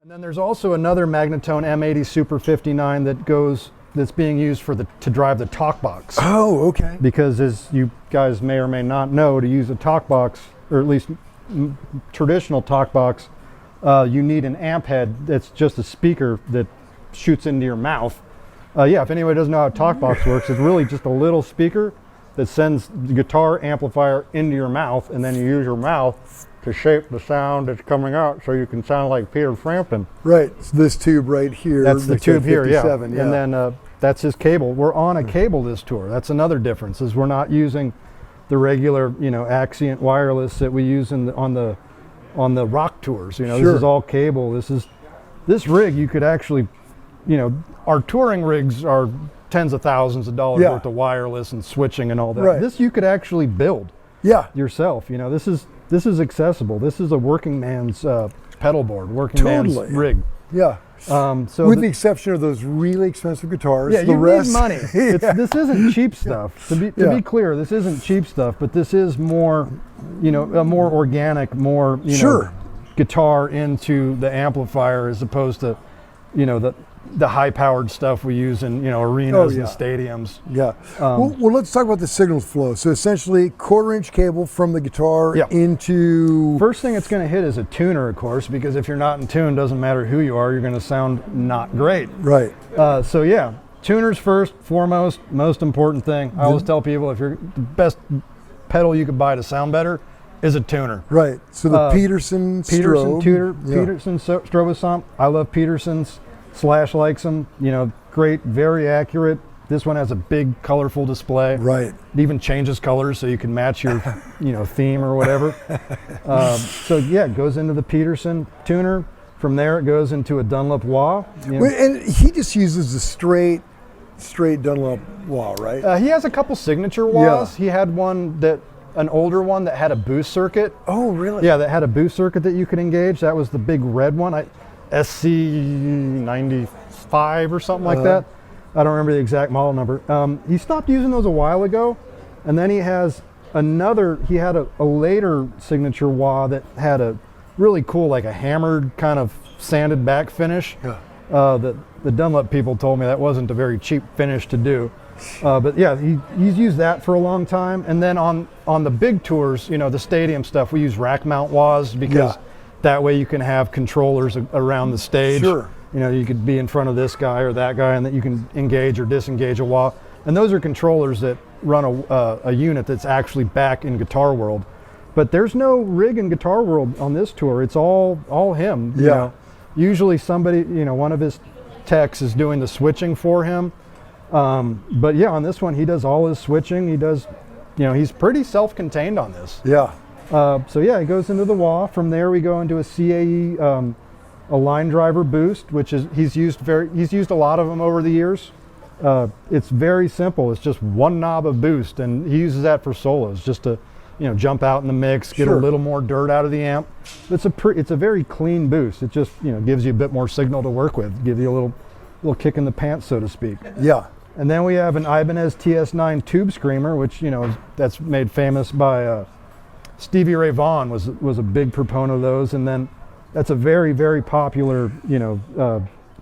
And then there's also another Magnatone M80 Super 59 that's being used to drive the talk box. Oh, okay. Because as you guys may or may not know, to use a talk box, or at least traditional talk box, you need an amp head that's just a speaker that shoots into your mouth. Yeah, if anybody doesn't know how a talk box works, it's really just a little speaker that sends the guitar amplifier into your mouth, and then you use your mouth to shape the sound that's coming out so you can sound like Peter Frampton. Right, so this tube right here. That's the tube here, yeah. Yeah. And then that's his cable. We're on a cable this tour. That's another difference, is we're not using the regular, Axient wireless that we use on the rock tours. Sure. This is all cable. This rig you could actually, our touring rigs are tens of thousands of dollars worth of wireless and switching and all that. Right. This you could actually build yourself. This is accessible. This is a working man's pedal board, working man's rig. Yeah. So with the exception of those really expensive guitars, yeah, the you rest, need money. This isn't cheap stuff. To be clear, this isn't cheap stuff, but this is more, a more organic, more guitar into the amplifier as opposed to, the high-powered stuff we use in arenas and stadiums. Yeah. Well, let's talk about the signal flow. So essentially, 1/4-inch cable from the guitar into. First thing it's going to hit is a tuner, of course, because if you're not in tune, doesn't matter who you are, you're going to sound not great. Right. So yeah, tuners first, foremost, most important thing. I always tell people, if you're the best pedal you could buy to sound better is a tuner. Right. So the Peterson Strobe. Peterson Strobosomp. I love Peterson's. Slash likes them, great, very accurate. This one has a big, colorful display. Right. It even changes colors so you can match your, theme or whatever. So yeah, it goes into the Peterson tuner. From there, it goes into a Dunlop wah. And he just uses the straight Dunlop wah, right? He has a couple signature wahs. He had an older one that had a boost circuit. Oh, really? Yeah, that had a boost circuit that you could engage. That was the big red one. SC95 or something like that. I don't remember the exact model number. He stopped using those a while ago, and then he has he had a later signature wah that had a really cool, like a hammered kind of sanded back finish. The Dunlop people told me that wasn't a very cheap finish to do. But yeah, he's used that for a long time. And then on the big tours, the stadium stuff, we use rack mount wahs because that way you can have controllers around the stage. Sure. You could be in front of this guy or that guy, and that you can engage or disengage a wah. And those are controllers that run a unit that's actually back in Guitar World. But there's no rig in Guitar World on this tour. It's all him. Usually somebody, one of his techs is doing the switching for him. But yeah, on this one, he does all his switching. He does, he's pretty self-contained on this. Yeah. So yeah, it goes into the wah. From there, we go into a CAE, a line driver boost, which is he's used a lot of them over the years. It's very simple. It's just one knob of boost, and he uses that for solos, just to jump out in the mix, get a little more dirt out of the amp. It's a very clean boost. It just gives you a bit more signal to work with, give you a little kick in the pants, so to speak. Yeah. And then we have an Ibanez TS9 tube screamer, which that's made famous by. Stevie Ray Vaughan was a big proponent of those, and then that's a very, very popular,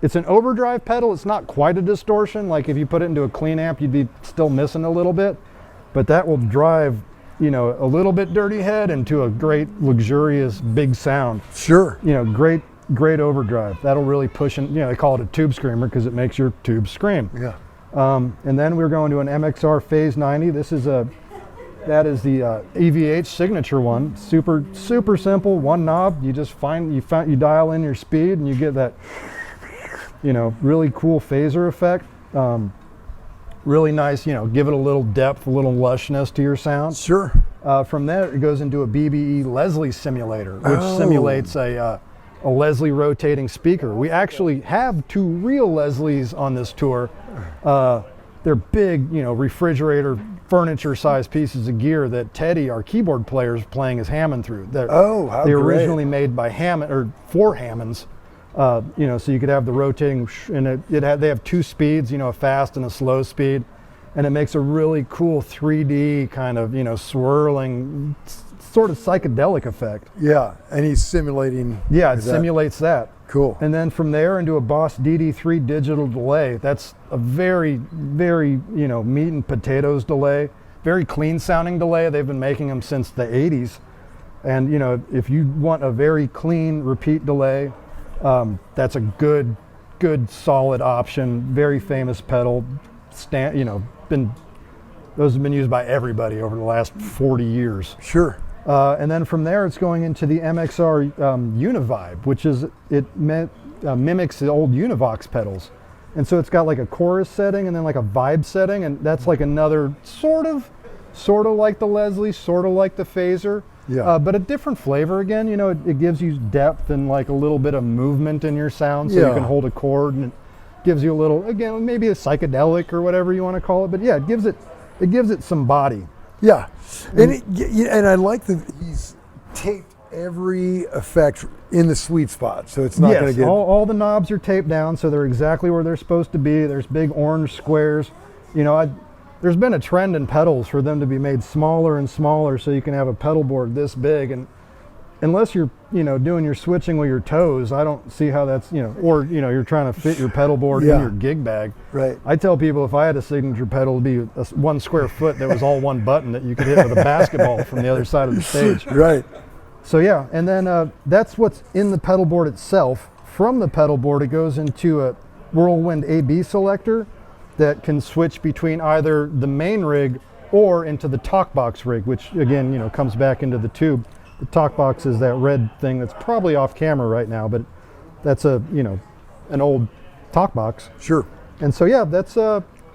it's an overdrive pedal. It's not quite a distortion. Like if you put it into a clean amp, you'd be still missing a little bit, but that will drive, a little bit dirty head into a great, luxurious, big sound. Sure. Great overdrive. That'll really push in, they call it a tube screamer because it makes your tube scream. Yeah. And then we're going to an MXR Phase 90. That is the EVH signature one. Super, super simple. One knob. You just you dial in your speed, and you get that, really cool phaser effect. Really nice. Give it a little depth, a little lushness to your sound. Sure. From there, it goes into a BBE Leslie simulator, which simulates a Leslie rotating speaker. We actually have 2 real Leslies on this tour. They're big, refrigerator furniture-sized pieces of gear that Teddy, our keyboard player, is playing his Hammond through. They're originally made by Hammond, or for Hammonds, so you could have the rotating, and they have 2 speeds, a fast and a slow speed, and it makes a really cool 3D kind of, swirling, sort of psychedelic effect. Yeah, and he's simulating. Yeah, it simulates that. Cool. And then from there into a Boss DD3 digital delay. That's a very, very, you know, meat and potatoes delay. Very clean sounding delay. They've been making them since the 80s. And, you know, if you want a very clean repeat delay, that's a good solid option. Very famous pedal. You know, those have been used by everybody over the last 40 years. Sure. And then from there, it's going into the MXR Univibe, which is, mimics the old Univox pedals. And so it's got like a chorus setting and then like a vibe setting, and that's like another sort of like the Leslie, sort of like the Phaser, yeah. But a different flavor again. You know, it gives you depth and like a little bit of movement in your sound, so yeah. you can hold a chord, and it gives you a little, again, maybe a psychedelic or whatever you want to call it, but yeah, it gives it some body. Yeah, and I like that he's taped every effect in the sweet spot, so it's not going to get... all the knobs are taped down, so they're exactly where they're supposed to be. There's big orange squares. You know, there's been a trend in pedals for them to be made smaller and smaller, so you can have a pedal board this big, and unless you're, you know, doing your switching with your toes, I don't see how that's, you know, or, you know, you're trying to fit your pedal board in your gig bag. Right. I tell people if I had a signature pedal, it'd be 1 square foot that was all one button that you could hit with a basketball from the other side of the stage. Right. So yeah, and then that's what's in the pedal board itself. From the pedal board, it goes into a Whirlwind AB selector that can switch between either the main rig or into the talk box rig, which again, you know, comes back into the tube. The talk box is that red thing that's probably off camera right now, but that's you know, an old talk box. Sure. And so yeah, that's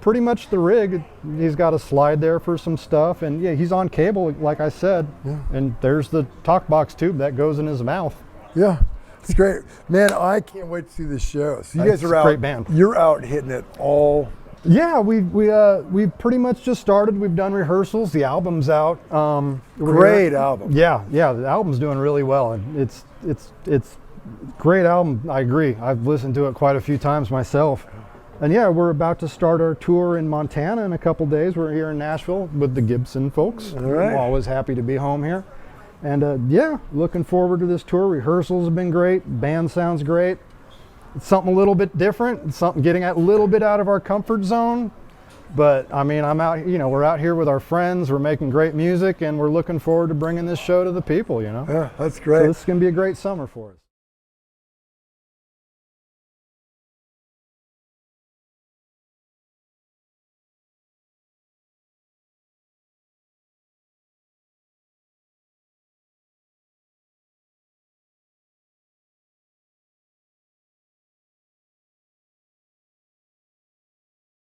pretty much the rig. He's got a slide there for some stuff, and yeah, he's on cable, like I said. Yeah. And there's the talk box tube that goes in his mouth. Yeah, it's great, man. I can't wait to see this show. So you guys are out. Great band. You're out hitting it all. Yeah, we've pretty much just started. We've done rehearsals. The album's out. Great album. Yeah, the album's doing really well, and it's great album. I agree. I've listened to it quite a few times myself. And yeah, we're about to start our tour in Montana in a couple days. We're here in Nashville with the Gibson folks. All right. I'm always happy to be home here. And yeah, looking forward to this tour. Rehearsals have been great. Band sounds great. It's something a little bit different. It's something getting a little bit out of our comfort zone. But I mean, I'm out, you know, we're out here with our friends. We're making great music, and we're looking forward to bringing this show to the people, you know. Yeah, that's great. So this is going to be a great summer for us.